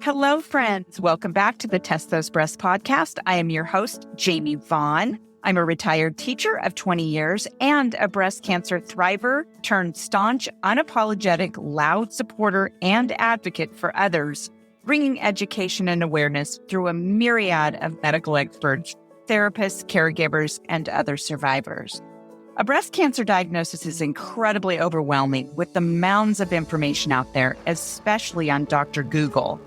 Hello, friends. Welcome back to the Test Those Breasts podcast. I am your host, Jamie Vaughn. I'm a retired teacher of 20 years and a breast cancer thriver turned staunch, unapologetic, loud supporter and advocate for others, bringing education and awareness through a myriad of medical experts, therapists, caregivers, and other survivors. A breast cancer diagnosis is incredibly overwhelming with the mounds of information out there, especially on Dr. Google.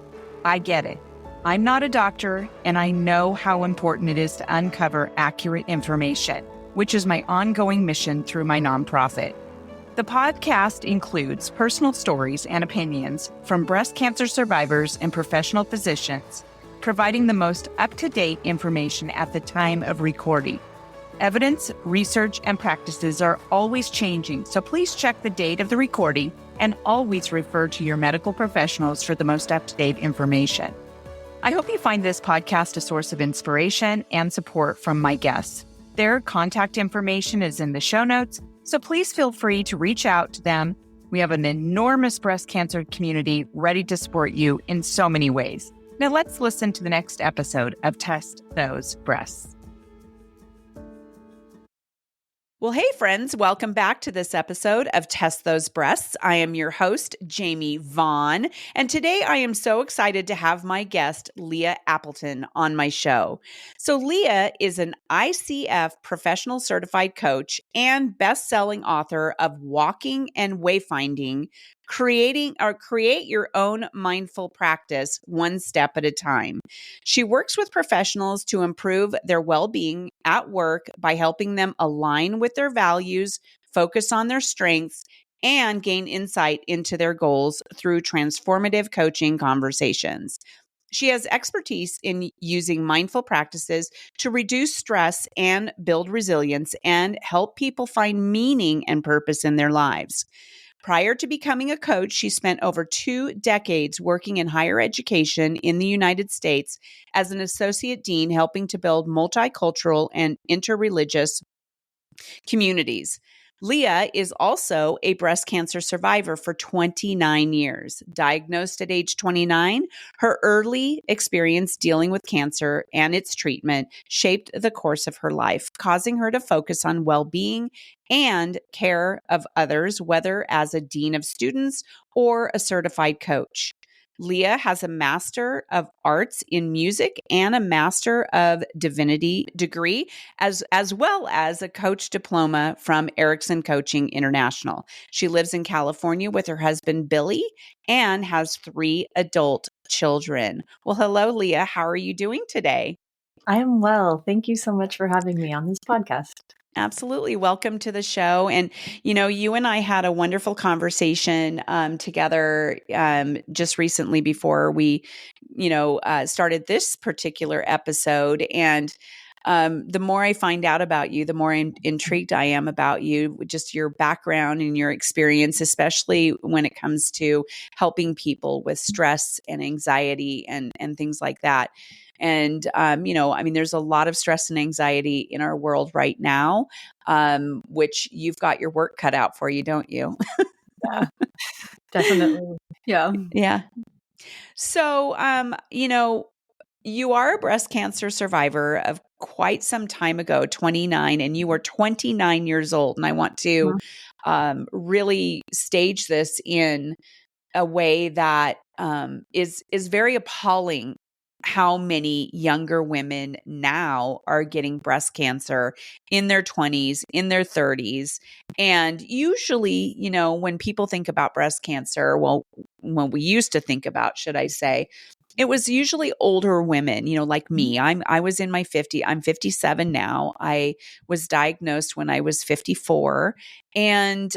I get it. I'm not a doctor, and I know how important it is to uncover accurate information, which is my ongoing mission through my nonprofit. The podcast includes personal stories and opinions from breast cancer survivors and professional physicians, providing the most up-to-date information at the time of recording. Evidence, research, and practices are always changing, so please check the date of the recording and always refer to your medical professionals for the most up-to-date information. I hope you find this podcast a source of inspiration and support from my guests. Their contact information is in the show notes, so please feel free to reach out to them. We have an enormous breast cancer community ready to support you in so many ways. Now let's listen to the next episode of Test Those Breasts. Well, hey, friends, welcome back to this episode of Test Those Breasts. I am your host, Jamie Vaughn, and today I am so excited to have my guest, Leah Appleton, on my show. So Leah is an ICF professional certified coach and best-selling author of Walking and Wayfinding, Create Your Own Mindful Practice One Step at a Time. She works with professionals to improve their well-being at work by helping them align with their values, focus on their strengths, and gain insight into their goals through transformative coaching conversations. She has expertise in using mindful practices to reduce stress and build resilience and help people find meaning and purpose in their lives. Prior to becoming a coach, she spent over 2 decades working in higher education in the United States as an associate dean, helping to build multicultural and interreligious communities. Leah is also a breast cancer survivor for 29 years. Diagnosed at age 29, her early experience dealing with cancer and its treatment shaped the course of her life, causing her to focus on well-being and care of others, whether as a dean of students or a certified coach. Leah has a Master of Arts in Music and a Master of Divinity degree, as well as a coach diploma from Erickson Coaching International. She lives in California with her husband, Billy, and has 3 adult children. Well, hello, Leah. How are you doing today? I am well. Thank you so much for having me on this podcast. Absolutely. Welcome to the show. And, you and I had a wonderful conversation together just recently before we, started this particular episode. And the more I find out about you, the more intrigued I am about you, just your background and your experience, especially when it comes to helping people with stress and anxiety and things like that. And, there's a lot of stress and anxiety in our world right now, which you've got your work cut out for you, don't you? Yeah, definitely. Yeah. Yeah. So, you are a breast cancer survivor of quite some time ago, 29, and you were 29 years old. And I want to really stage this in a way that is very appalling. How many younger women now are getting breast cancer in their 20s, in their 30s. And usually, when people think about breast cancer, well, when we used to think about, should I say, it was usually older women, like me. I was in my 50s. I'm 57 now. I was diagnosed when I was 54. And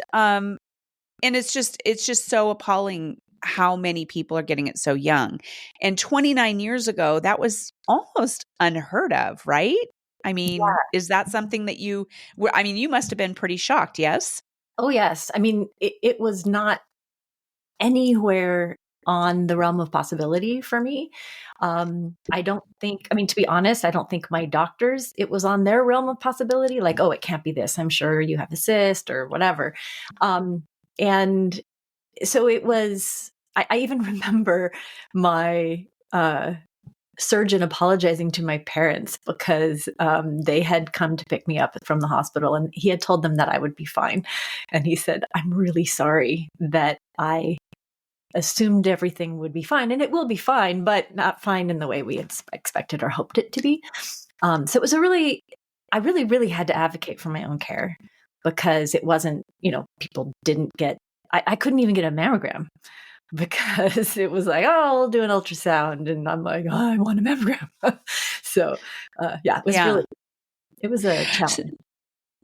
it's just so appalling how many people are getting it so young. And 29 years ago, that was almost unheard of, right? I mean, Is that something that you must have been pretty shocked, yes? Oh, yes. It was not anywhere on the realm of possibility for me. I don't think, to be honest, I don't think my doctors, it was on their realm of possibility. Like, oh, it can't be this. I'm sure you have a cyst or whatever. And so it was I even remember my surgeon apologizing to my parents because they had come to pick me up from the hospital, and he had told them that I would be fine. And he said, "I'm really sorry that I assumed everything would be fine, and it will be fine, but not fine in the way we had expected or hoped it to be." So it was I really had to advocate for my own care, because it wasn't, people didn't get, I couldn't even get a mammogram because it was like, oh, I'll do an ultrasound. And I'm like, oh, I want a mammogram. So, yeah, it was a So, challenge.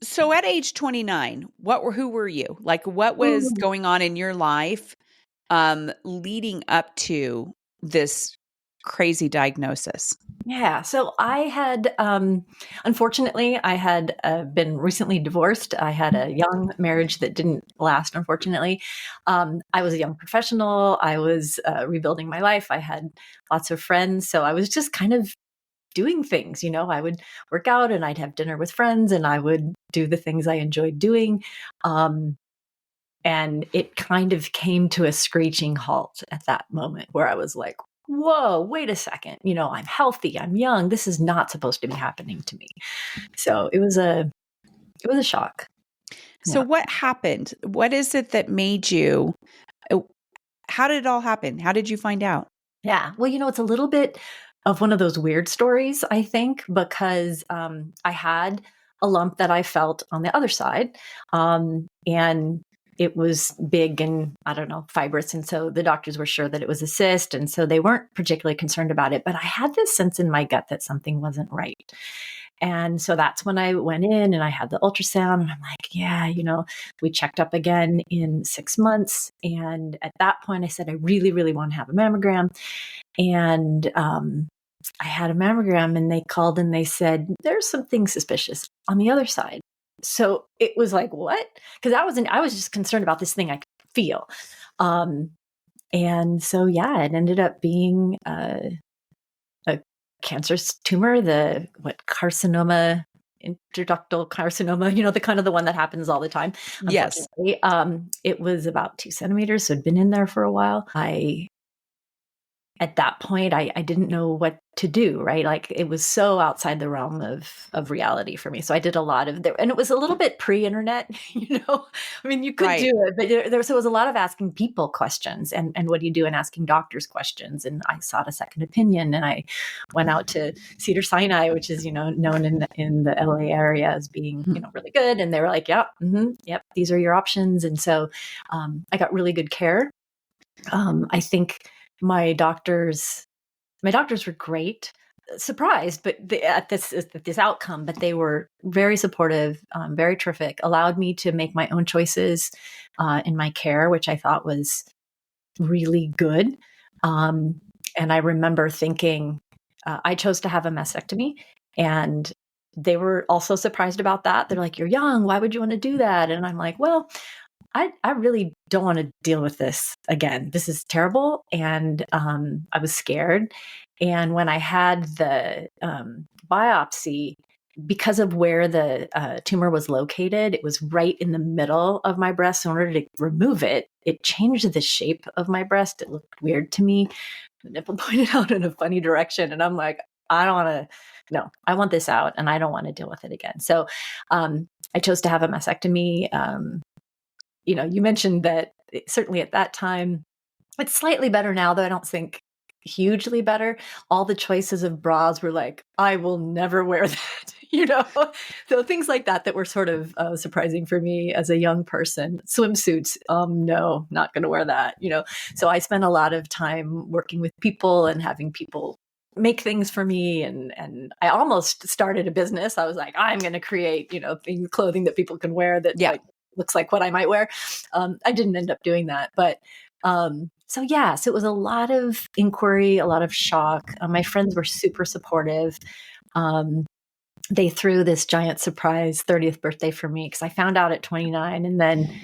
so at age 29, who were you? Like, what was Ooh. going on in your life leading up to this crazy diagnosis? Yeah. So I had, unfortunately, I had been recently divorced. I had a young marriage that didn't last, unfortunately. I was a young professional. I was rebuilding my life. I had lots of friends. So I was just kind of doing things. I would work out, and I'd have dinner with friends, and I would do the things I enjoyed doing. Um, and it kind of came to a screeching halt at that moment, where I was like, whoa, wait a second. I'm healthy. I'm young. This is not supposed to be happening to me. So it was a shock. So Yeah. what happened? What is it that made you, uh, how did it all happen? How did you find out? Yeah. Well, it's a little bit of one of those weird stories, I think, because I had a lump that I felt on the other side. And it was big and, I don't know, fibrous. And so the doctors were sure that it was a cyst. And so they weren't particularly concerned about it. But I had this sense in my gut that something wasn't right. And so that's when I went in and I had the ultrasound. And I'm like, yeah, we checked up again in 6 months. And at that point, I said, I really, really want to have a mammogram. And I had a mammogram, and they called and they said, there's something suspicious on the other side. So it was like, what? Because I was just concerned about this thing I could feel. And so, yeah, it ended up being a cancerous tumor, carcinoma, intraductal carcinoma, the one that happens all the time. Yes. Unfortunately, it was about 2 centimeters. So it'd been in there for a while. At that point, I didn't know what to do, right? Like, it was so outside the realm of reality for me. So I did a lot of there, and it was a little bit pre-internet, I mean, you could Right. do it, but there was a lot of asking people questions, and what do you do, and asking doctors questions. And I sought a second opinion, and I went out to Cedar Sinai, which is, known in the LA area as being, really good. And they were like, yep, yep, these are your options. And so I got really good care. I think my doctors were great, surprised, but at this outcome, but they were very supportive, very terrific, allowed me to make my own choices in my care, which I thought was really good. And I remember thinking, I chose to have a mastectomy, and they were also surprised about that. They're like, you're young. Why would you want to do that? And I'm like, well, I really don't want to deal with this again. This is terrible. And I was scared. And when I had the biopsy, because of where the tumor was located, it was right in the middle of my breast. So in order to remove it, it changed the shape of my breast. It looked weird to me. The nipple pointed out in a funny direction. And I'm like, I don't want to, no, I want this out, and I don't want to deal with it again. So I chose to have a mastectomy. You mentioned that certainly at that time, it's slightly better now, though I don't think hugely better. All the choices of bras were like, I will never wear that, so things like that were sort of surprising for me as a young person. Swimsuits, no, not going to wear that, So I spent a lot of time working with people and having people make things for me, and I almost started a business. I was like, I'm going to create, clothing that people can wear that looks like what I might wear. I didn't end up doing that, but so it was a lot of inquiry, a lot of shock. My friends were super supportive. They threw this giant surprise 30th birthday for me, because I found out at 29, and then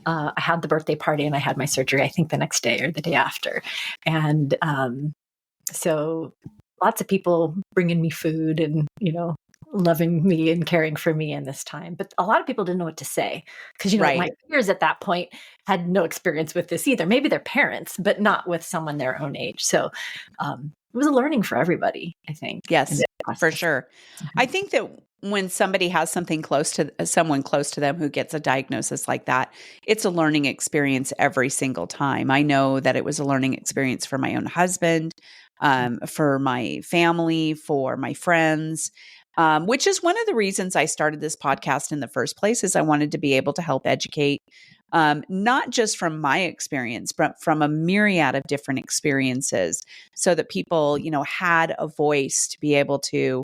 I had the birthday party, and I had my surgery, I think the next day or the day after. And so lots of people bringing me food and, loving me and caring for me in this time. But a lot of people didn't know what to say because, my Right. peers at that point had no experience with this either. Maybe their parents, but not with someone their own age. So it was a learning for everybody, I think, in Yes, this for process. sure. I think that when somebody has something close to someone close to them who gets a diagnosis like that, it's a learning experience every single time. I know that it was a learning experience for my own husband, for my family, for my friends, which is one of the reasons I started this podcast in the first place, is I wanted to be able to help educate, not just from my experience, but from a myriad of different experiences, so that people, had a voice to be able to,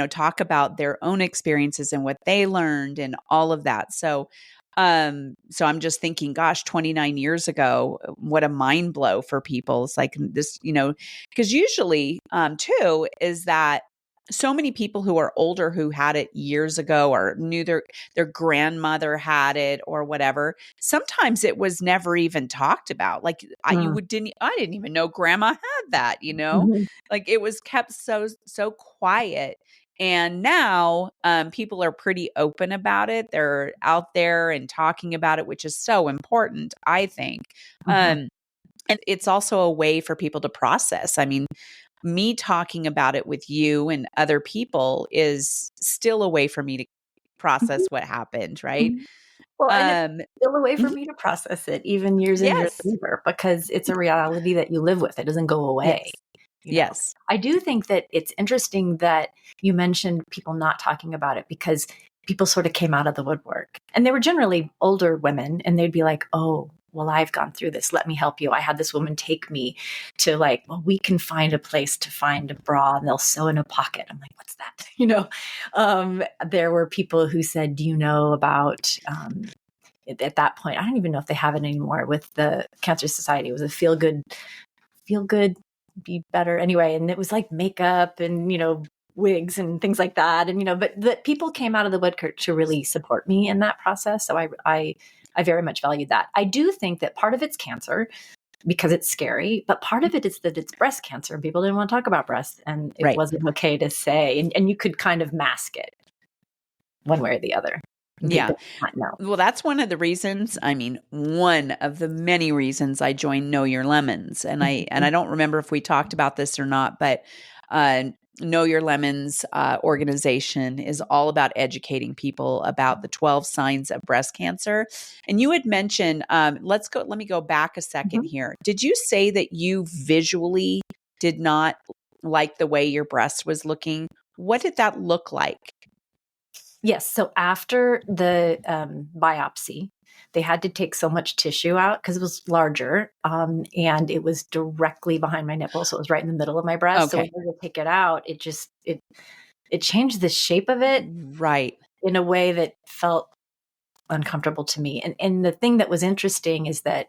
talk about their own experiences and what they learned and all of that. So I'm just thinking, gosh, 29 years ago, what a mind blow for people. It's like this, because usually, too, is that so many people who are older who had it years ago or knew their grandmother had it or whatever. Sometimes it was never even talked about. Like I didn't even know grandma had that, Mhm. like it was kept so quiet. And now people are pretty open about it. They're out there and talking about it, which is so important, I think. Mhm. And it's also a way for people to process. I mean, me talking about it with you and other people is still a way for me to process Mhm. what happened, right? Mhm. Well, and it's Um, still a way for mhm, me to process it even years and years yes, later because it's a reality that you live with. It doesn't go away. yes, yes, I do think that it's interesting that you mentioned people not talking about it because people sort of came out of the woodwork. And they were generally older women, and they'd be like, "Oh, well, I've gone through this. Let me help you." I had this woman take me to like, "Well, we can find a place to find a bra and they'll sew in a pocket." I'm like, "What's that?" There were people who said, "Do you know about at that point, I don't even know if they have it anymore with the Cancer Society. It was a feel good, be better anyway." And it was like makeup and, wigs and things like that. And, but the people came out of the woodwork to really support me in that process. So I very much valued that. I do think that part of it's cancer because it's scary, but part of it is that it's breast cancer and people didn't want to talk about breasts and it right. wasn't okay to say, and you could kind of mask it one way or the other. And Yeah. people might know. Well, that's one of the reasons. I mean, one of the many reasons I joined Know Your Lemons, and I don't remember if we talked about this or not, but uh, Know Your Lemons organization is all about educating people about the 12 signs of breast cancer. And you had mentioned, let me go back a second Mhm. here. Did you say that you visually did not like the way your breast was looking? What did that look like? Yes. So after the biopsy, they had to take so much tissue out because it was larger, and it was directly behind my nipple, so it was right in the middle of my breast. So when Okay. they would take it out, it changed the shape of it Right. in a way that felt uncomfortable to me. And the thing that was interesting is that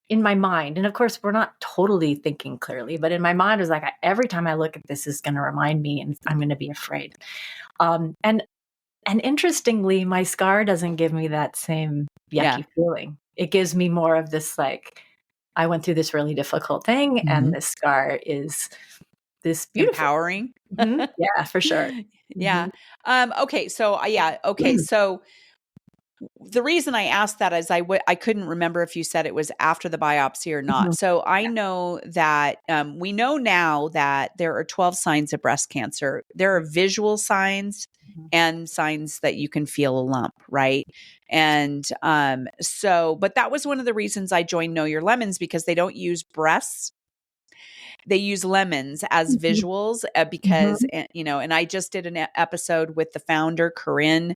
in my mind, and of course we're not totally thinking clearly, but in my mind it was like every time I look at this is going to remind me, and I'm going to be afraid. Um, and And interestingly, my scar doesn't give me that same Yeah. yucky feeling. It gives me more of this like, I went through this really difficult thing, and this scar is this beautiful. Empowering. Yeah, for sure. Yeah. Mhm, Okay. So, yeah. Okay. So the reason I asked that is I couldn't remember if you said it was after the biopsy or not. mhm, So I know that we know now that there are 12 signs of breast cancer. There are visual signs mhm, and signs that you can feel a lump, right? And but that was one of the reasons I joined Know Your Lemons, because they don't use breasts. They use lemons as mhm, visuals, because, mhm, and I just did an episode with the founder, Corinne,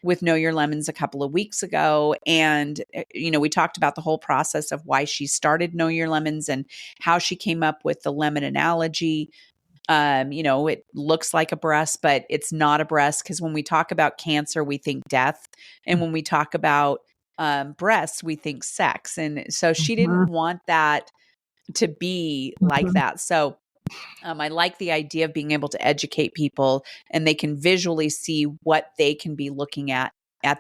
with Know Your Lemons a couple of weeks ago. And, we talked about the whole process of why she started Know Your Lemons and how she came up with the lemon analogy. It looks like a breast, but it's not a breast, because when we talk about cancer, we think death. And when we talk about breasts, we think sex. And so she didn't mhm, want that to be like mhm, that. So I like the idea of being able to educate people, and they can visually see what they can be looking at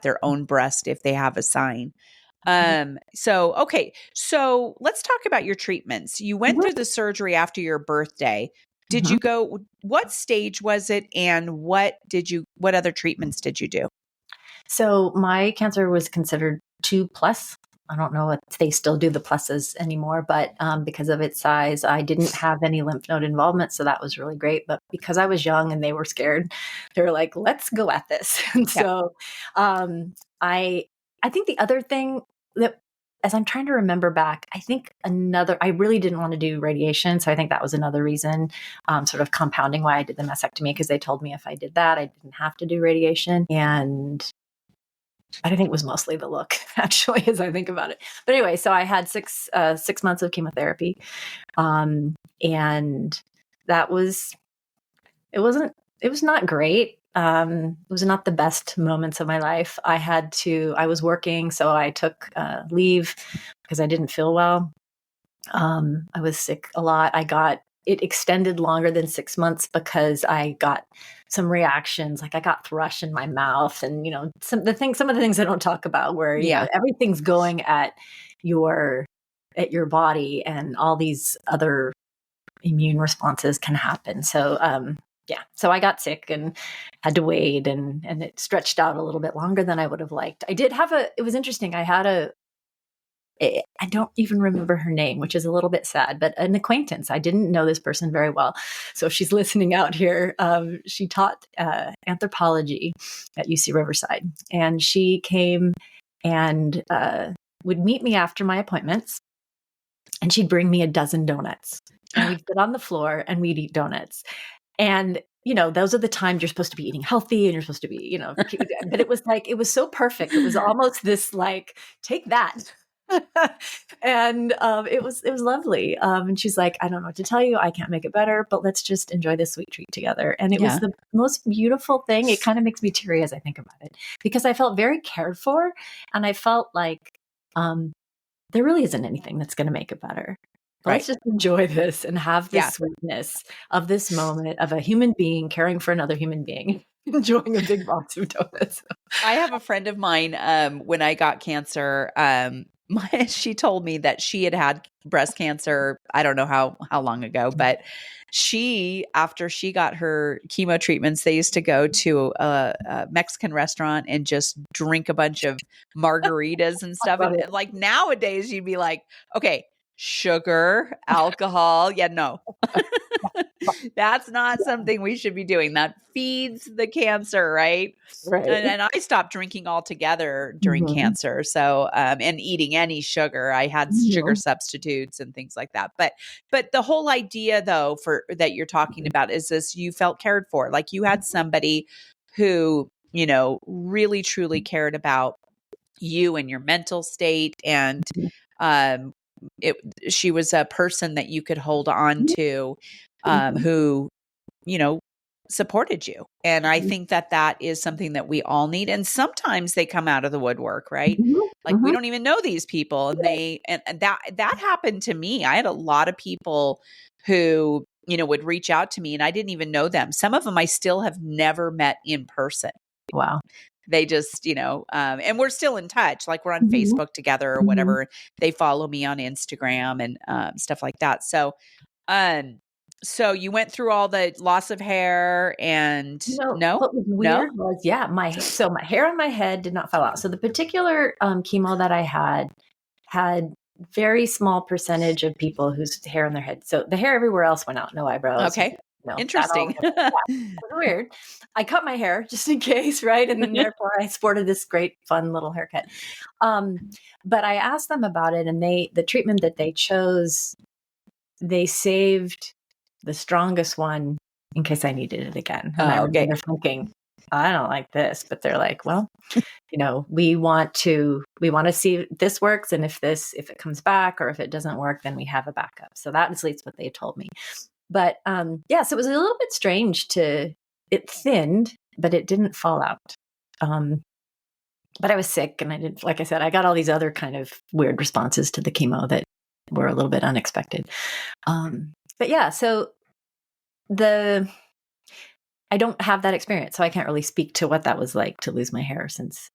their own breast if they have a sign. mhm, Okay. So let's talk about your treatments. You went mhm, through the surgery after your birthday. Did you go, what stage was it, and what other treatments did you do? So my cancer was considered 2+. I don't know if they still do the pluses anymore, but because of its size, I didn't have any lymph node involvement. So that was really great. But because I was young and they were scared, they were like, let's go at this. And so I think the other thing that, as I'm trying to remember back, I really didn't want to do radiation. So I think that was another reason, sort of compounding why I did the mastectomy, because they told me if I did that, I didn't have to do radiation. And I think it was mostly the look, actually, as I think about it. But anyway, so I had 6 months of chemotherapy. And that was, it was not great. It was not the best moments of my life. I was working, so I took leave because I didn't feel well. I was sick a lot. It extended longer than 6 months because I got some reactions. Like I got thrush in my mouth, and some of the things I don't talk about, where everything's going at your body, and all these other immune responses can happen. So so I got sick and had to wait, and it stretched out a little bit longer than I would have liked. It was interesting. I don't even remember her name, which is a little bit sad, but an acquaintance. I didn't know this person very well. So if she's listening out here, she taught anthropology at UC Riverside. And she came and would meet me after my appointments, and she'd bring me a dozen donuts. And we'd sit on the floor and we'd eat donuts. And those are the times you're supposed to be eating healthy, and you're supposed to be, but it was so perfect. It was almost this like, take that. And it was lovely. And she's like, I don't know what to tell you. I can't make it better, but let's just enjoy this sweet treat together. And it was the most beautiful thing. It kind of makes me teary as I think about it, because I felt very cared for, and I felt like there really isn't anything that's going to make it better. Right. Let's just enjoy this and have the sweetness of this moment of a human being caring for another human being, enjoying a big box of donuts. I have a friend of mine, when I got cancer, she told me that she had breast cancer. I don't know how long ago, but after she got her chemo treatments, they used to go to a Mexican restaurant and just drink a bunch of margaritas and stuff. And like nowadays you'd be like, okay, sugar, alcohol. Yeah, no, that's not something we should be doing. That feeds the cancer, right? Right. And I stopped drinking altogether during cancer. So, and eating any sugar, I had sugar substitutes and things like that. But the whole idea though, that you're talking about is this, you felt cared for, like you had somebody who, really truly cared about you and your mental state. And, she was a person that you could hold on to, who, supported you. And I think that is something that we all need. And sometimes they come out of the woodwork, right? Like we don't even know these people, and that happened to me. I had a lot of people who, would reach out to me and I didn't even know them. Some of them I still have never met in person. Wow. They just, and we're still in touch. Like we're on Facebook together or whatever. They follow me on Instagram and stuff like that. So, so you went through all the loss of hair and no? What was weird was, my hair on my head did not fall out. So the particular chemo that I had very small percentage of people whose hair on their head. So the hair everywhere else went out, no eyebrows. Okay. No, interesting. It was weird. I cut my hair just in case, right? And then therefore I sported this great fun little haircut. But I asked them about it, and the treatment that they chose, they saved the strongest one in case I needed it again. And I remember thinking, I don't like this, but they're like, well, we want to see if this works. And if it comes back, or if it doesn't work, then we have a backup. So that is at least what they told me. But so it was a little bit strange it thinned, but it didn't fall out. But I was sick, and I didn't, like I said, I got all these other kind of weird responses to the chemo that were a little bit unexpected. But yeah, so I don't have that experience, so I can't really speak to what that was like to lose my hair, since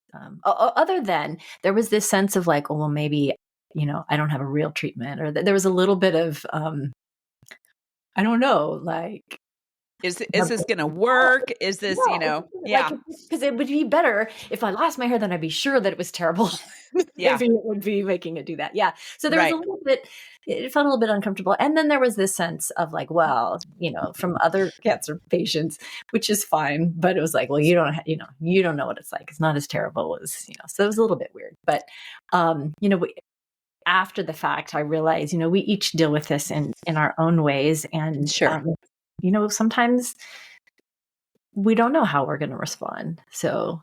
other than there was this sense of like, oh, well, maybe, I don't have a real treatment, or there was a little bit of, I don't know, like, Is this going to work? Is this, yeah, because it would be better if I lost my hair, then I'd be sure that it was terrible. yeah, Maybe it would be making it do that. Yeah. So there was a right. little bit, it felt a little bit uncomfortable. And then there was this sense of like, well, from other cancer patients, which is fine, but it was like, well, you don't know what it's like. It's not as terrible as, so it was a little bit weird. But, after the fact, I realized, we each deal with this in our own ways. And, Sure. sometimes we don't know how we're going to respond. So,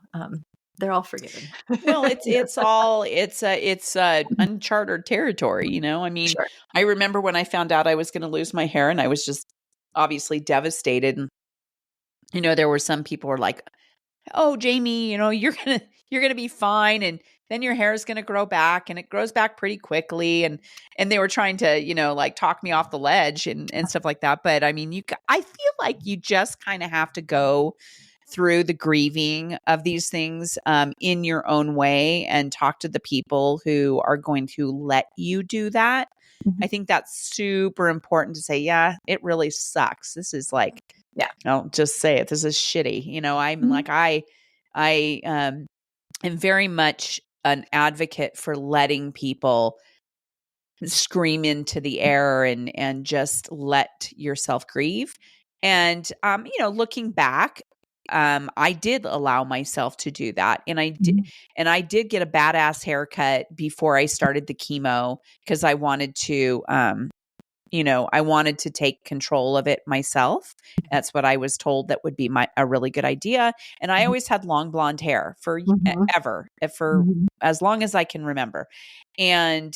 they're all forgiven. Well, it's uncharted territory, I mean, Sure. I remember when I found out I was going to lose my hair and I was just obviously devastated. And, there were some people who were like, "Oh, Jamie, you're going to be fine. And then your hair is going to grow back and it grows back pretty quickly." And they were trying to, like talk me off the ledge and stuff like that. But I mean, I feel like you just kind of have to go through the grieving of these things in your own way and talk to the people who are going to let you do that. Mhm. I think that's super important to say, yeah, it really sucks. This is like, Yeah. I'll just say it. This is shitty. I'm Mhm. like, I am very much an advocate for letting people scream into the air and just let yourself grieve. And, looking back, I did allow myself to do that. Mhm. And I did get a badass haircut before I started the chemo because I wanted to, I wanted to take control of it myself. That's what I was told that would be a really good idea. And I always had long blonde hair for Mhm. for Mhm. as long as I can remember. And,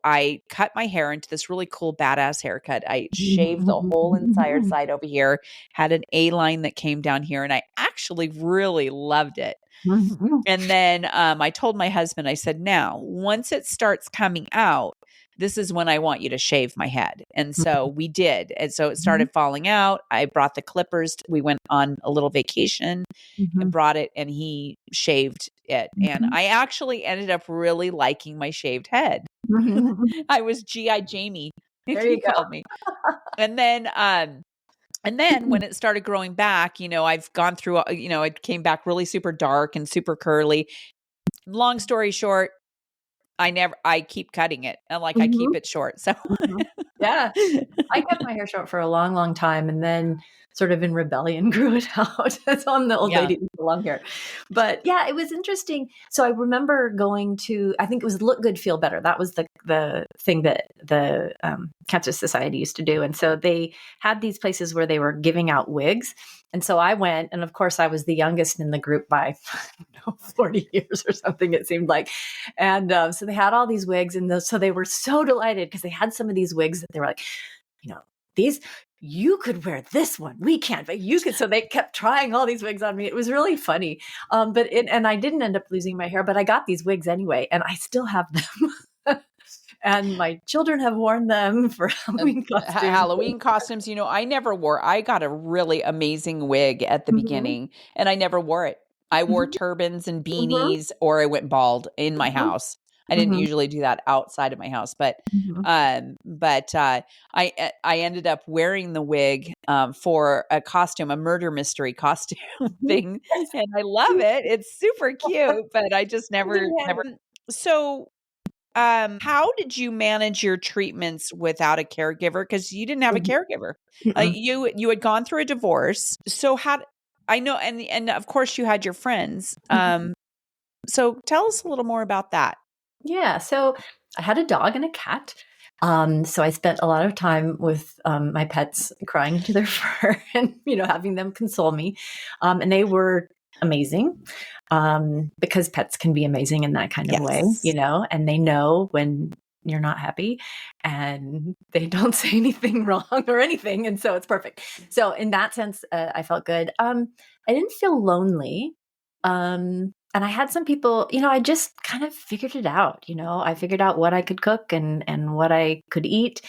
I cut my hair into this really cool, badass haircut. I shaved the whole entire Mhm. side over here, had an A line that came down here, and I actually really loved it. Mhm. And then I told my husband, I said, now, once it starts coming out, this is when I want you to shave my head. And so we did. And so it Mhm. started falling out. I brought the clippers. We went on a little vacation and Mhm. brought it, and he shaved it. And Mhm. I actually ended up really liking my shaved head. Mhm. I was GI Jamie, There he you go. called me. And then when it started growing back, I've gone through, it came back really super dark and super curly. Long story short, I keep cutting it. And like, I keep Mhm. it short. So Mhm. Yeah. I kept my hair short for a long, long time and then sort of in rebellion grew it out. So I'm the old yeah. lady with the long hair. But yeah, it was interesting. So I remember going to, I think it was Look Good, Feel Better. That was the thing that the Cancer Society used to do. And so they had these places where they were giving out wigs. And so I went, and of course I was the youngest in the group by 40 years or something, it seemed like. And so they had all these wigs, and so they were so delighted because they had some of these wigs that they were like, these, you could wear this one, we can't, but you could. So they kept trying all these wigs on me. It was really funny. And I didn't end up losing my hair, but I got these wigs anyway, and I still have them. And my children have worn them for And Halloween costumes. Halloween costumes, I got a really amazing wig at the Mhm. beginning and I never wore it. I wore Mhm. turbans and Mhm. beanies, or I went bald in my Mhm. house. I didn't Mhm. usually do that outside of my house, but Mhm. I ended up wearing the wig for a costume, a murder mystery costume Mhm. thing, and I love it. It's super cute, but I just never. Yeah. So how did you manage your treatments without a caregiver? Because you didn't have a Mhm. caregiver. Mm-mm. You had gone through a divorce. So I know, and of course you had your friends. Mhm. So tell us a little more about that. Yeah. So I had a dog and a cat. So I spent a lot of time with my pets crying into their fur and, having them console me. And they were amazing because pets can be amazing in that kind of way, Yes. and they know when you're not happy and they don't say anything wrong or anything. And so it's perfect. So in that sense, I felt good. I didn't feel lonely. And I had some people, I just kind of figured it out. I figured out what I could cook and what I could eat.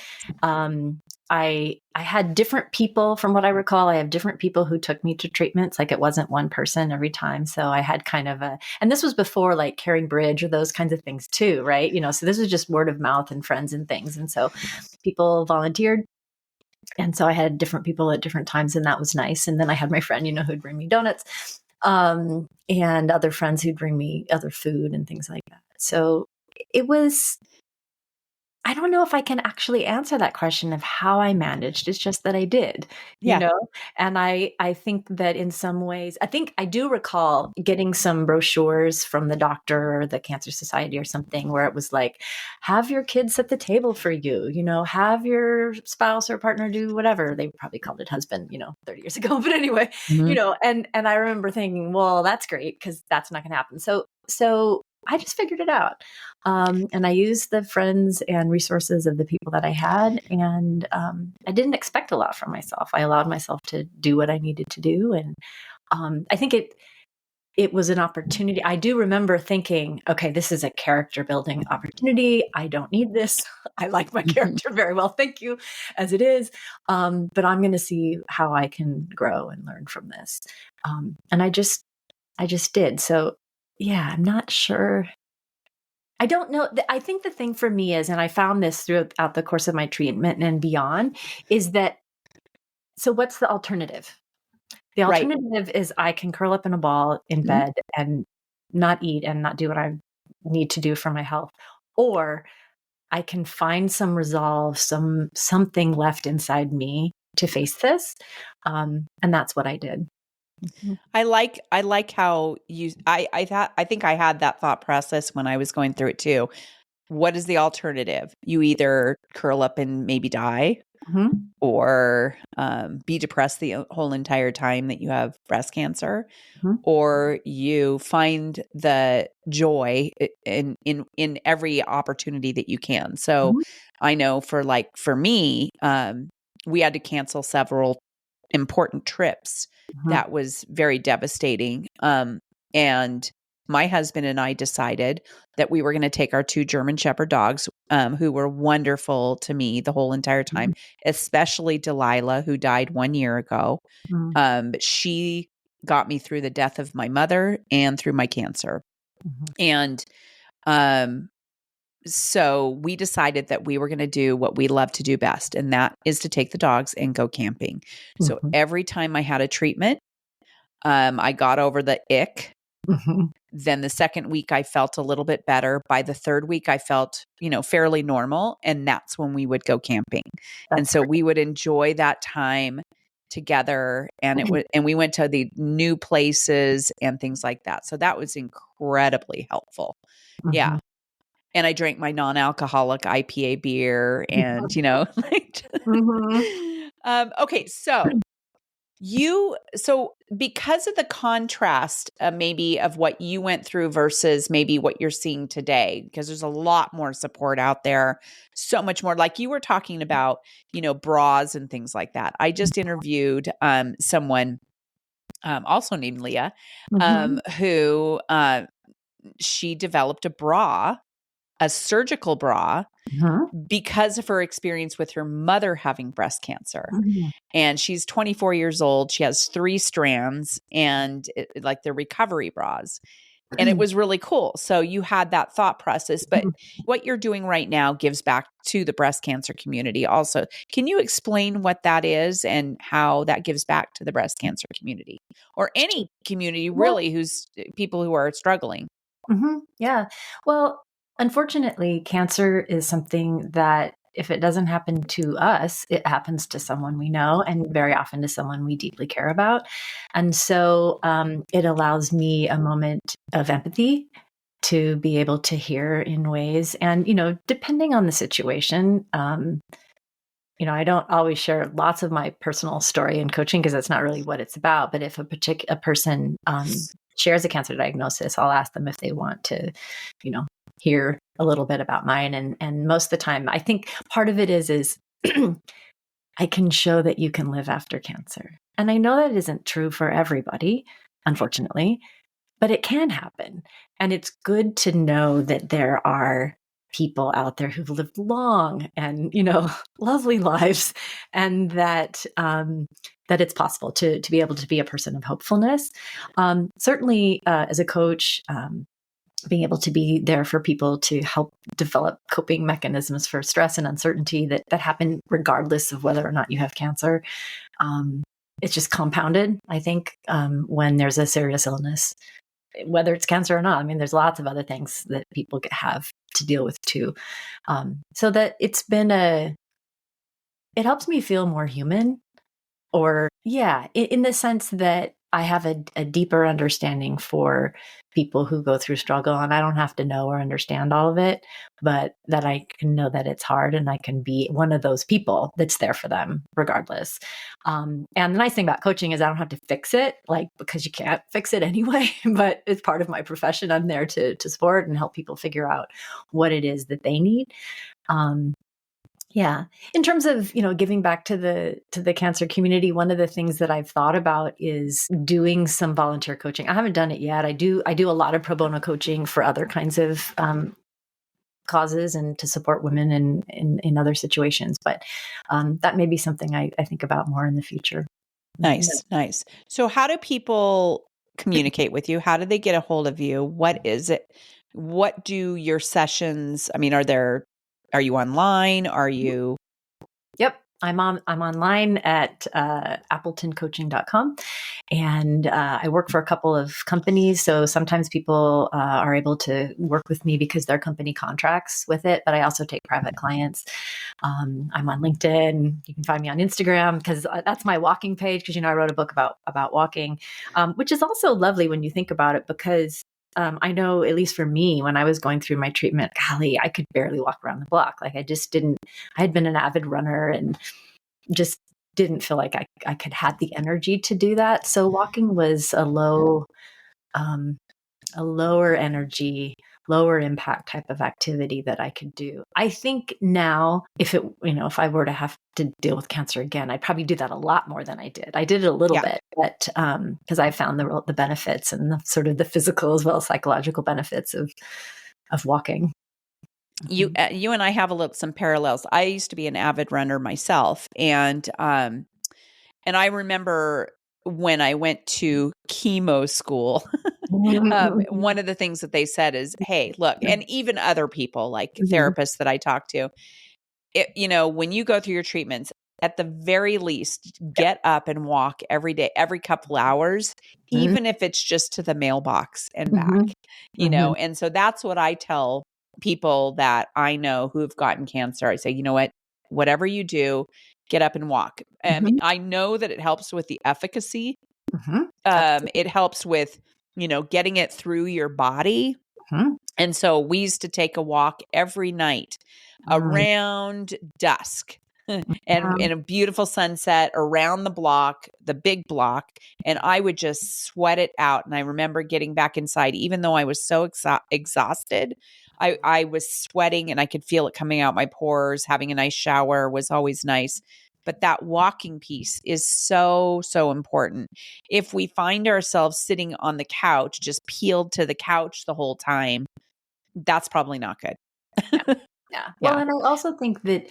I had different people, from what I recall. I have different people who took me to treatments. Like, it wasn't one person every time. So I had kind of and this was before like Caring Bridge or those kinds of things too, right? So this was just word of mouth and friends and things. And so people volunteered And so I had different people at different times, and that was nice. And then I had my friend, who'd bring me donuts, and other friends who'd bring me other food and things like that. So it was, I don't know if I can actually answer that question of how I managed. It's just that I did, Yeah. and I think that in some ways, I think I do recall getting some brochures from the doctor or the Cancer Society or something where it was like, have your kids set the table for you, have your spouse or partner do whatever. They probably called it husband, 30 years ago. But anyway, and I remember thinking, well, that's great because that's not going to happen. So I just figured it out. And I used the friends and resources of the people that I had. And I didn't expect a lot from myself. I allowed myself to do what I needed to do. And I think it was an opportunity. I do remember thinking, okay, this is a character building opportunity. I don't need this. I like my character very well. Thank you as it is. But I'm going to see how I can grow and learn from this. And I just did. So yeah, I'm not sure. I don't know. I think the thing for me is, and I found this throughout the course of my treatment and beyond, is that, so what's the alternative? The alternative is I can curl up in a ball in bed and not eat and not do what I need to do for my health. Or I can find some resolve, something left inside me to face this. And that's what I did. I like how I think I had that thought process when I was going through it too. What is the alternative? You either curl up and maybe die, or be depressed the whole entire time that you have breast cancer, or you find the joy in every opportunity that you can. So I know for me, we had to cancel several important trips. That was very devastating. And my husband and I decided that we were going to take our 2 German Shepherd dogs, who were wonderful to me the whole entire time, especially Delilah, who died 1 year ago. But she got me through the death of my mother and through my cancer. And so we decided that we were going to do what we love to do best, and that is to take the dogs and go camping. So every time I had a treatment, I got over the ick. Then the second week I felt a little bit better. By the third week I felt, fairly normal. And that's when we would go camping. And so we would enjoy that time together. And and we went to the new places and things like that. So that was incredibly helpful. Yeah. And I drank my non-alcoholic IPA beer and, okay. So because of the contrast, maybe of what you went through versus maybe what you're seeing today, because there's a lot more support out there, so much more, like you were talking about, bras and things like that. I just interviewed someone also named Leah, who she developed a surgical bra, because of her experience with her mother having breast cancer. And she's 24 years old. She has 3 strands and like the recovery bras. And it was really cool. So you had that thought process, but what you're doing right now gives back to the breast cancer community also. Can you explain what that is and how that gives back to the breast cancer community, or any community really, who's people who are struggling? Yeah. Well, unfortunately, cancer is something that if it doesn't happen to us, it happens to someone we know, and very often to someone we deeply care about. And so it allows me a moment of empathy to be able to hear in ways. And, depending on the situation, I don't always share lots of my personal story in coaching because that's not really what it's about. But if a person shares a cancer diagnosis, I'll ask them if they want to, hear a little bit about mine. And most of the time, I think part of it is I can show that you can live after cancer. And I know that isn't true for everybody, unfortunately, but it can happen. And it's good to know that there are people out there who've lived long and, lovely lives, and that that it's possible to be able to be a person of hopefulness. Certainly, as a coach, being able to be there for people to help develop coping mechanisms for stress and uncertainty that happen regardless of whether or not you have cancer. It's just compounded, I think, when there's a serious illness, whether it's cancer or not. I mean, there's lots of other things that people have to deal with too. So that it helps me feel more human, or in the sense that I have a deeper understanding for people who go through struggle, and I don't have to know or understand all of it, but that I can know that it's hard, and I can be one of those people that's there for them regardless. And the nice thing about coaching is I don't have to fix it, because you can't fix it anyway, but it's part of my profession. I'm there to support and help people figure out what it is that they need. Yeah. In terms of, giving back to the cancer community, one of the things that I've thought about is doing some volunteer coaching. I haven't done it yet. I do a lot of pro bono coaching for other kinds of causes and to support women in other situations. But that may be something I think about more in the future. Nice. So how do people communicate with you? How do they get a hold of you? What is it? What do your sessions, I mean, are you online? Are you? Yep. I'm online at appletoncoaching.com, and I work for a couple of companies. So sometimes people are able to work with me because their company contracts with it, but I also take private clients. I'm on LinkedIn. You can find me on Instagram because that's my walking page, because I wrote a book about walking, which is also lovely when you think about it, because I know, at least for me, when I was going through my treatment, golly, I could barely walk around the block. I had been an avid runner and just didn't feel like I could have the energy to do that. So walking was a lower energy, lower impact type of activity that I could do. I think now, if I were to have to deal with cancer again, I'd probably do that a lot more than I did. I did it a little bit, but because I found the benefits and the sort of the physical as well as psychological benefits of walking. You and I have some parallels. I used to be an avid runner myself, and I remember when I went to chemo school, one of the things that they said is, hey, look, and even other people like therapists that I talk to, when you go through your treatments, at the very least, get up and walk every day, every couple hours, even if it's just to the mailbox and back, and so that's what I tell people that I know who've gotten cancer. I say, you know what, whatever you do, get up and walk. I know that it helps with the efficacy. It helps with, getting it through your body. And so we used to take a walk every night around dusk and in a beautiful sunset around the block, the big block. And I would just sweat it out. And I remember getting back inside, even though I was so exhausted, I was sweating and I could feel it coming out my pores. Having a nice shower was always nice. But that walking piece is so, so important. If we find ourselves sitting on the couch, just peeled to the couch the whole time, that's probably not good. Yeah. Well, and I also think that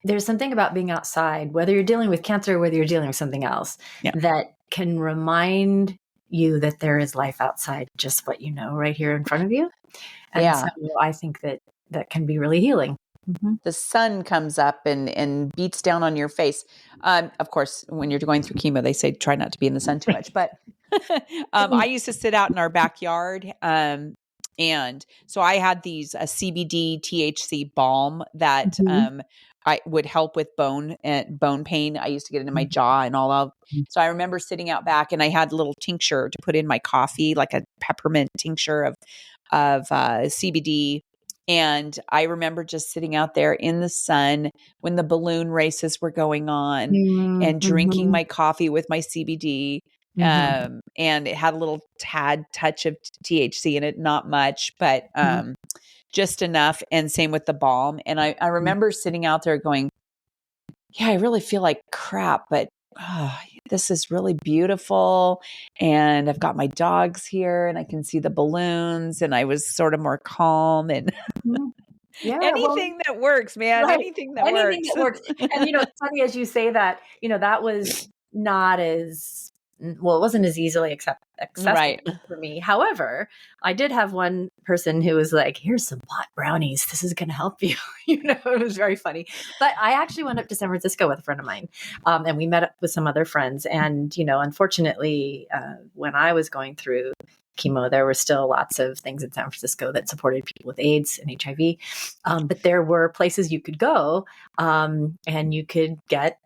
there's something about being outside, whether you're dealing with cancer or whether you're dealing with something else, that can remind you that there is life outside just what you know right here in front of you. And so I think that can be really healing. The sun comes up and beats down on your face. Of course, when you're going through chemo, they say try not to be in the sun too much. But I used to sit out in our backyard. And so I had these CBD THC balm that I would help with bone pain. I used to get it in my jaw and all of. So I remember sitting out back, and I had a little tincture to put in my coffee, like a peppermint tincture of CBD. And I remember just sitting out there in the sun when the balloon races were going on and drinking my coffee with my CBD. And it had a little tad touch of THC in it, not much, but just enough. And same with the balm. And I remember sitting out there going, yeah, I really feel like crap, but this is really beautiful. And I've got my dogs here and I can see the balloons, and I was sort of more calm and anything that works, man. Right. Anything that works. And it's funny as you say that, that was not as well, it wasn't as easily accessible Right. for me. However, I did have one person who was like, here's some pot brownies. This is going to help you. It was very funny. But I actually went up to San Francisco with a friend of mine, and we met up with some other friends. And, unfortunately, when I was going through chemo, there were still lots of things in San Francisco that supported people with AIDS and HIV. But there were places you could go, and you could get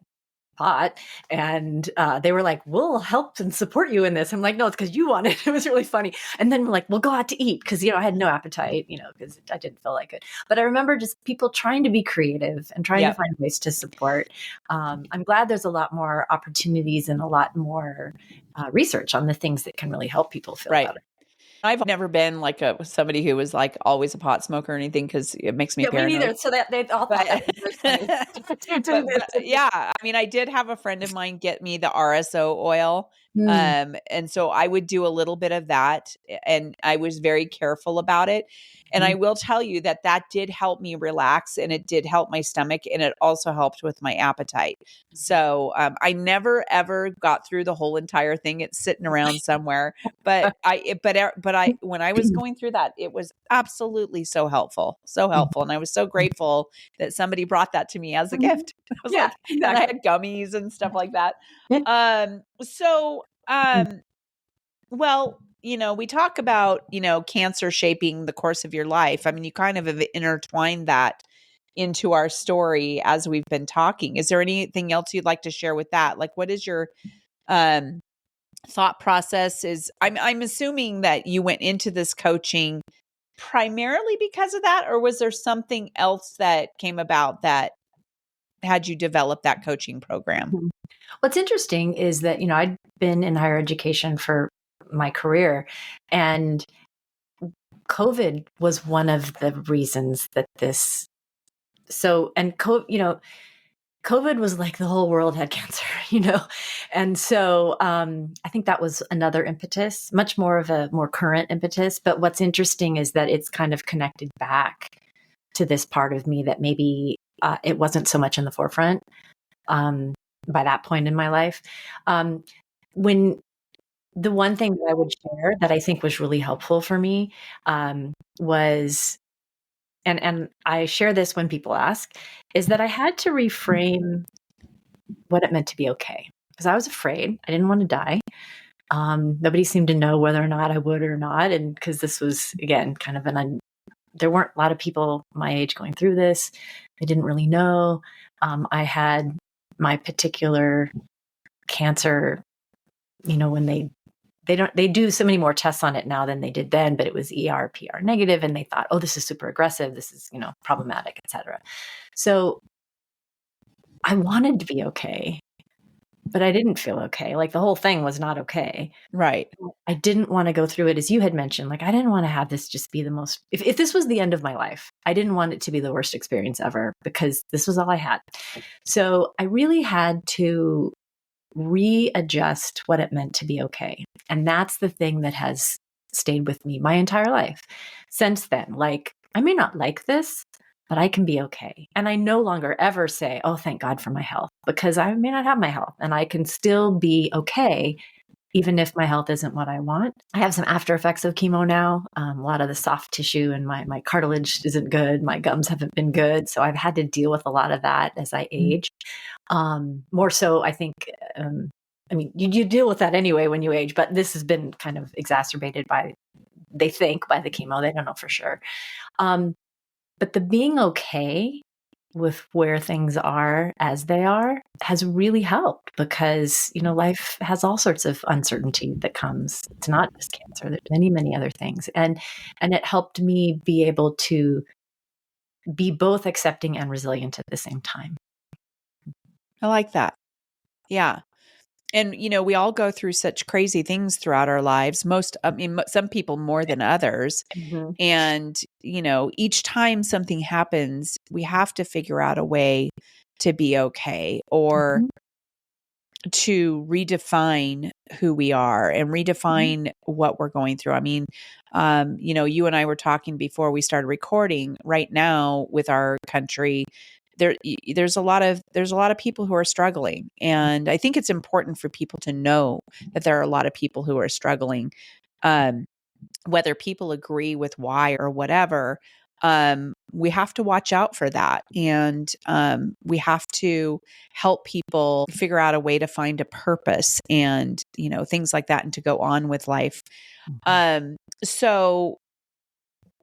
pot, and they were like, we'll help and support you in this. I'm like, no, it's because you want it. It was really funny. And then we're like, we'll go out to eat, because I had no appetite, because I didn't feel like it. But I remember just people trying to be creative and trying to find ways to support. I'm glad there's a lot more opportunities and a lot more research on the things that can really help people feel better. I've never been like somebody who was like always a pot smoker or anything, because it makes me paranoid. Me neither. So that they all thought that was but, yeah, I mean, I did have a friend of mine get me the RSO oil. And so I would do a little bit of that, and I was very careful about it. And I will tell you that did help me relax, and it did help my stomach, and it also helped with my appetite. So I never ever got through the whole entire thing. It's sitting around somewhere, but when I was going through that, it was absolutely so helpful. And I was so grateful that somebody brought that to me as a gift. I was like, exactly. And I had gummies and stuff like that. Well, we talk about, cancer shaping the course of your life. I mean, you kind of have intertwined that into our story as we've been talking. Is there anything else you'd like to share with that? Like, what is your thought process? I'm assuming that you went into this coaching primarily because of that, or was there something else that came about that had you develop that coaching program? What's interesting is that, I'd been in higher education for my career, and COVID was one of the reasons that COVID was like the whole world had cancer, and so I think that was another impetus, much more of a more current impetus. But what's interesting is that it's kind of connected back to this part of me that maybe it wasn't so much in the forefront by that point in my life. When the one thing that I would share that I think was really helpful for me was, and I share this when people ask, is that I had to reframe what it meant to be okay. Because I was afraid. I didn't want to die. Nobody seemed to know whether or not I would or not. And because this was, again, kind of there weren't a lot of people my age going through this. I didn't really know. I had my particular cancer, when they do so many more tests on it now than they did then, but it was ER/PR negative, and they thought, oh, this is super aggressive. This is, problematic, et cetera. So I wanted to be okay, but I didn't feel okay. Like the whole thing was not okay. Right. I didn't want to go through it, as you had mentioned. Like, I didn't want to have this just be the most, if this was the end of my life, I didn't want it to be the worst experience ever, because this was all I had. So I really had to readjust what it meant to be okay. And that's the thing that has stayed with me my entire life since then. Like, I may not like this, but I can be okay. And I no longer ever say, oh, thank God for my health, because I may not have my health, and I can still be okay, even if my health isn't what I want. I have some after effects of chemo now. A lot of the soft tissue and my cartilage isn't good. My gums haven't been good. So I've had to deal with a lot of that as I age. More so, I think, you deal with that anyway when you age, but this has been kind of exacerbated by the chemo. They don't know for sure. But the being okay with where things are as they are has really helped, because, life has all sorts of uncertainty that comes. It's not just cancer. There's many, many other things. And it helped me be able to be both accepting and resilient at the same time. I like that. Yeah. And, we all go through such crazy things throughout our lives. Some people more than others. Mm-hmm. And, each time something happens, we have to figure out a way to be okay, or to redefine who we are and redefine what we're going through. I mean, you and I were talking before we started recording. Right now with our country, there's a lot of people who are struggling. And I think it's important for people to know that there are a lot of people who are struggling. Whether people agree with why or whatever, we have to watch out for that. And we have to help people figure out a way to find a purpose and, things like that, and to go on with life. So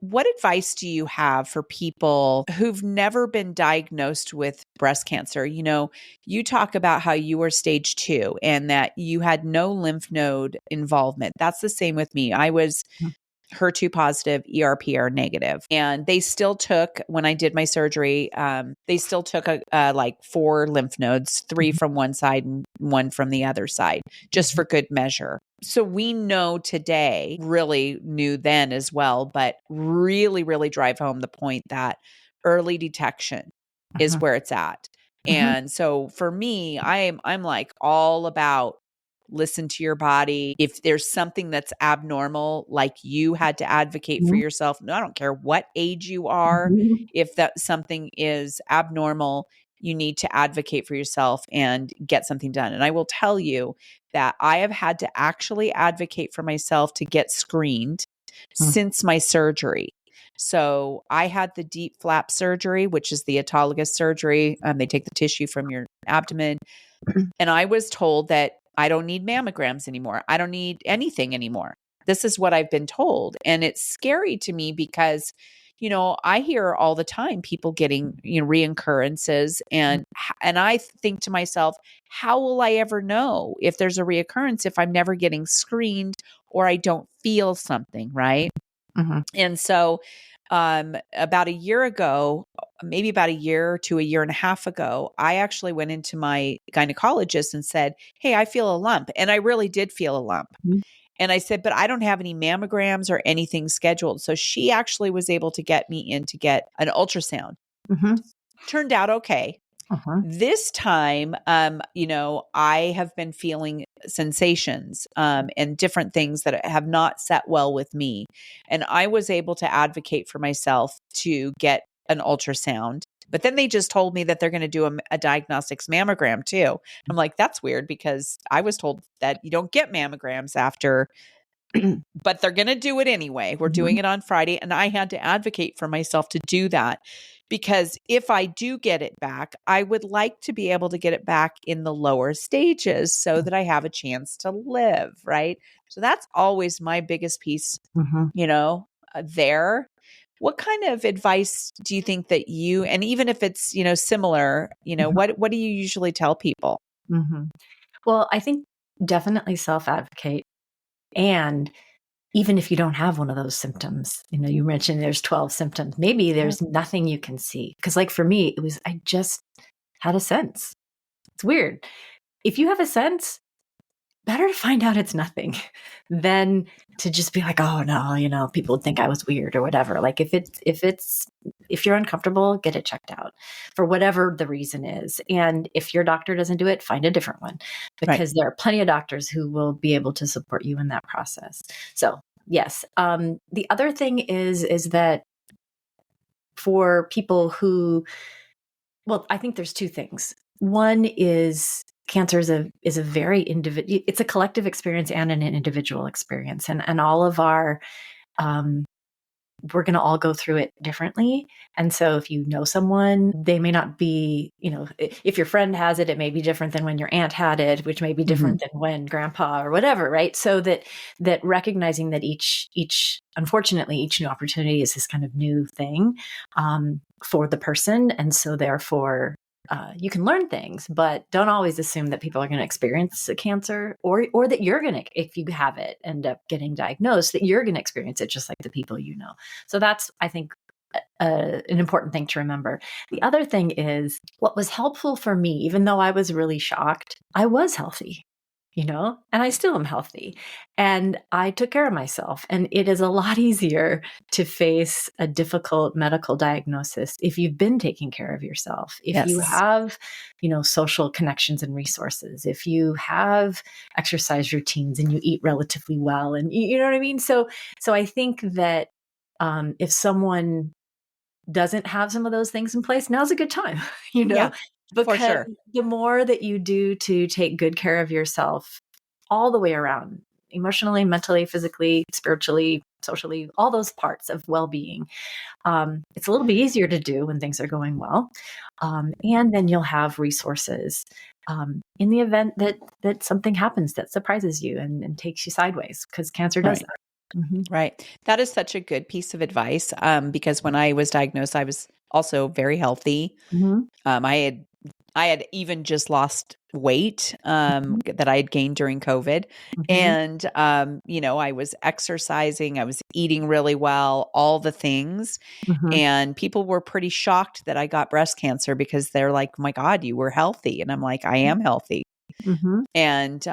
what advice do you have for people who've never been diagnosed with breast cancer? You talk about how you were stage 2 and that you had no lymph node involvement. That's the same with me. I was HER2 positive, ERPR negative. And they still took, when I did my surgery, they still took like 4 lymph nodes, 3 from one side and 1 from the other side, just for good measure. So we know today, really knew then as well, but really, really drive home the point that early detection is where it's at. And so for me, I'm like all about listen to your body. If there's something that's abnormal, like you had to advocate for yourself, no, I don't care what age you are. If that something is abnormal, you need to advocate for yourself and get something done. And I will tell you that I have had to actually advocate for myself to get screened since my surgery. So I had the deep flap surgery, which is the autologous surgery. They take the tissue from your abdomen. And I was told that I don't need mammograms anymore. I don't need anything anymore. This is what I've been told. And it's scary to me because, I hear all the time people getting, reoccurrences. And I think to myself, how will I ever know if there's a reoccurrence if I'm never getting screened or I don't feel something, right? And so about a year ago, maybe about a year to a year and a half ago, I actually went into my gynecologist and said, hey, I feel a lump. And I really did feel a lump. And I said, but I don't have any mammograms or anything scheduled. So she actually was able to get me in to get an ultrasound. Turned out okay. This time, I have been feeling sensations and different things that have not set well with me. And I was able to advocate for myself to get an ultrasound. But then they just told me that they're going to do a diagnostics mammogram too. I'm like, that's weird because I was told that you don't get mammograms after, but they're going to do it anyway. We're doing it on Friday. And I had to advocate for myself to do that. Because if I do get it back, I would like to be able to get it back in the lower stages so that I have a chance to live, right? So that's always my biggest piece, there. What kind of advice do you think that you, and even if it's, similar, what do you usually tell people? Well, I think definitely self-advocate. And even if you don't have one of those symptoms, you mentioned there's 12 symptoms, maybe there's nothing you can see. Because like for me, I just had a sense. It's weird. If you have a sense, better to find out it's nothing than to just be like, oh no, people would think I was weird or whatever. Like if you're uncomfortable, get it checked out for whatever the reason is. And if your doctor doesn't do it, find a different one, because there are plenty of doctors who will be able to support you in that process. So yes. The other thing is that for people who, well, I think there's 2 things. One is cancer is a very individual, it's a collective experience and an individual experience. And all of our, we're going to all go through it differently. And so if you know someone, they may not be, if your friend has it, it may be different than when your aunt had it, which may be different than when grandpa or whatever, right? So that recognizing that unfortunately, each new opportunity is this kind of new thing for the person. And so therefore, you can learn things, but don't always assume that people are going to experience a cancer or that you're going to, if you have it, end up getting diagnosed, that you're going to experience it just like the people you know. So that's, I think, an important thing to remember. The other thing is what was helpful for me, even though I was really shocked, I was healthy. And I still am healthy, and I took care of myself. And it is a lot easier to face a difficult medical diagnosis if you've been taking care of yourself, if you have, social connections and resources, if you have exercise routines and you eat relatively well, and you know what I mean? So I think that if someone doesn't have some of those things in place, now's a good time, Yeah, for because sure. the more that you do to take good care of yourself all the way around, emotionally, mentally, physically, spiritually, socially, all those parts of well-being, it's a little bit easier to do when things are going well. And then you'll have resources in the event that something happens that surprises you and takes you sideways, because cancer does Right. that. Mhm. Right. That is such a good piece of advice, because when I was diagnosed, I was also very healthy. Mhm. I had even just lost weight, Mhm. that I had gained during COVID. Mhm. And, I was exercising, I was eating really well, all the things. Mhm. And people were pretty shocked that I got breast cancer because they're like, "Oh my God, you were healthy." And I'm like, "I am healthy." Mhm. And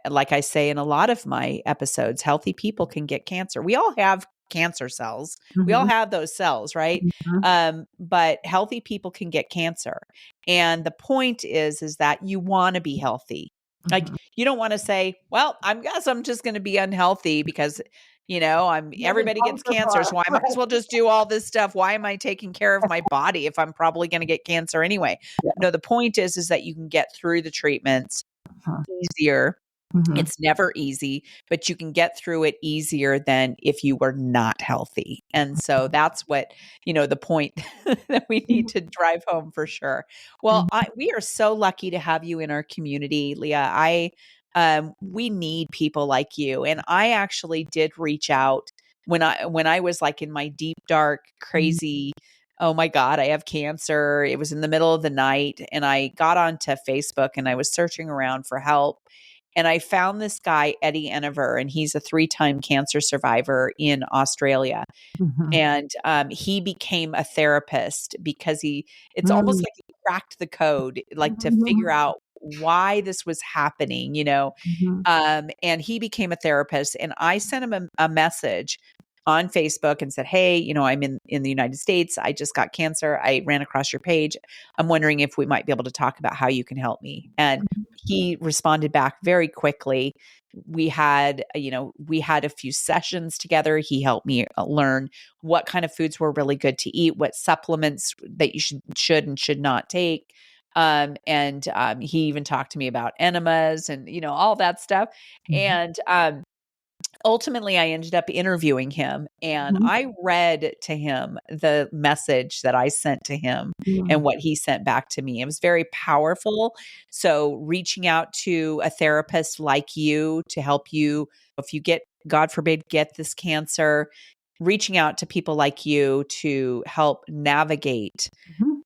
like I say in a lot of my episodes, healthy people can get cancer. We all have cancer cells. We all Mhm. have those cells, right? Mhm. But healthy people can get cancer. And the point is that you want to be healthy. Like Mhm. you don't want to say, "Well, I guess I'm just going to be unhealthy because." I'm Nothing everybody wrong gets so cancer, far. so I might as well just do all this stuff. Why am I taking care of my body if I'm probably going to get cancer anyway? Yeah. No, the point is that you can get through the treatments Uh-huh. easier. Mhm. It's never easy, but you can get through it easier than if you were not healthy. And so that's what, the point that we need to drive home for sure. Well, Mhm. we are so lucky to have you in our community, Leah. We need people like you. And I actually did reach out when I was like in my deep, dark, Mhm. crazy, oh my God, I have cancer. It was in the middle of the night. And I got onto Facebook and I was searching around for help. And I found this guy, Eddie Enever, and he's a 3-time cancer survivor in Australia. Mhm. And he became a therapist because it's almost Mhm. like he cracked the code, like to figure Mhm. out why this was happening. Mhm. And he became a therapist. And I sent him a message on Facebook and said, "Hey, I'm in the United States. I just got cancer. I ran across your page. I'm wondering if we might be able to talk about how you can help me." And he responded back very quickly. We had a few sessions together. He helped me learn what kind of foods were really good to eat, what supplements that you should and should not take. And he even talked to me about enemas and all that stuff. Mhm. And ultimately, I ended up interviewing him, and Mhm. I read to him the message that I sent to him and Mhm. what he sent back to me. It was very powerful. So, reaching out to a therapist like you to help you, if you get, God forbid, get this cancer, reaching out to people like you to help navigate Mhm.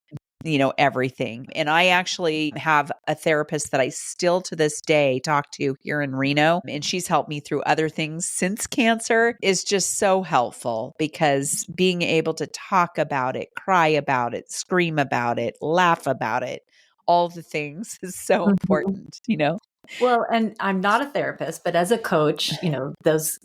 everything. And I actually have a therapist that I still to this day talk to here in Reno, and she's helped me through other things since cancer is just so helpful because being able to talk about it, cry about it, scream about it, laugh about it, all the things is so Mhm. important. Well, and I'm not a therapist, but as a coach, those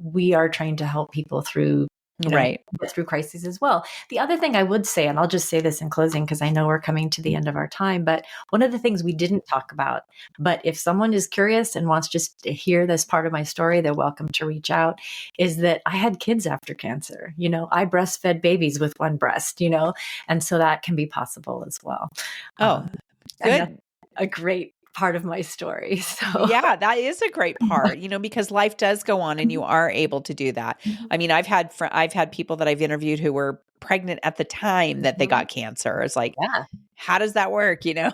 we are trained to help people through, Right. get through crises as well. The other thing I would say, and I'll just say this in closing because I know we're coming to the end of our time, but one of the things we didn't talk about, but if someone is curious and wants just to hear this part of my story, they're welcome to reach out, is that I had kids after cancer. I breastfed babies with one breast, and so that can be possible as well. Oh, And that's good. a great part of my story. So, Yeah, that is a great part, because life does go on and you are able to do that. I mean, I've had people that I've interviewed who were pregnant at the time that they Mhm. got cancer. It's like, Yeah, how does that work? yeah.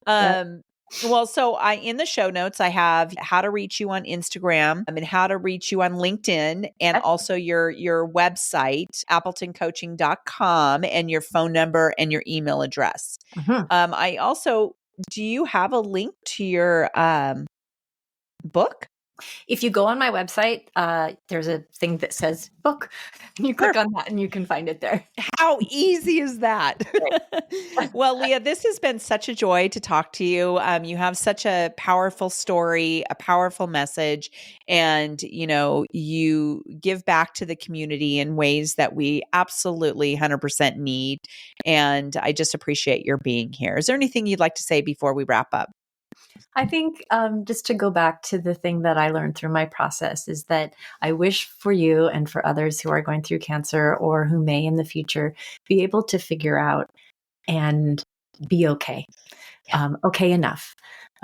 um well, so I in the show notes I have how to reach you on Instagram, and how to reach you on LinkedIn, and Okay. also your website, appletoncoaching.com, and your phone number and your email address. Mhm. I also Do you have a link to your book? If you go on my website, there's a thing that says book. You click on Perfect. that and you can find it there. How easy is that? Great. Well, Leah, this has been such a joy to talk to you. You have such a powerful story, a powerful message, and you give back to the community in ways that we absolutely 100% need. And I just appreciate your being here. Is there anything you'd like to say before we wrap up? I think just to go back to the thing that I learned through my process is that I wish for you and for others who are going through cancer or who may in the future be able to figure out and be okay, okay enough,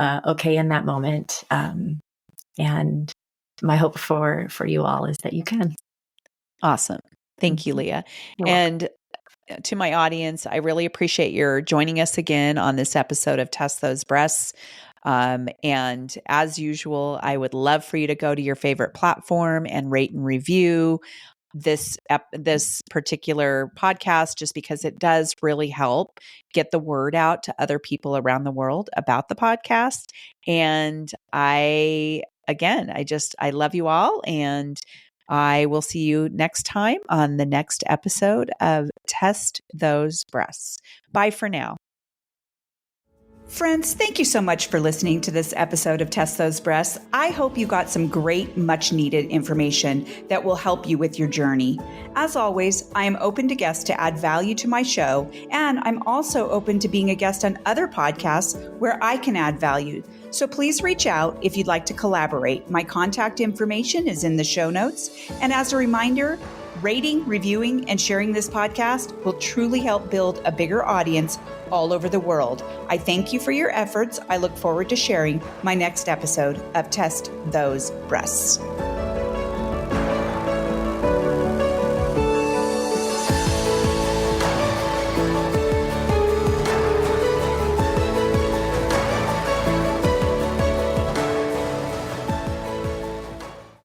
okay in that moment. And my hope for you all is that you can. Awesome. Thank you, Leah. You're welcome. And to my audience, I really appreciate your joining us again on this episode of Test Those Breasts. And as usual, I would love for you to go to your favorite platform and rate and review this particular podcast, just because it does really help get the word out to other people around the world about the podcast. And I love you all, and I will see you next time on the next episode of Test Those Breasts. Bye for now. Friends, thank you so much for listening to this episode of Test Those Breasts. I hope you got some great, much needed information that will help you with your journey. As always, I am open to guests to add value to my show, and I'm also open to being a guest on other podcasts where I can add value. So please reach out if you'd like to collaborate. My contact information is in the show notes. And as a reminder, rating, reviewing, and sharing this podcast will truly help build a bigger audience all over the world. I thank you for your efforts. I look forward to sharing my next episode of Test Those Breasts.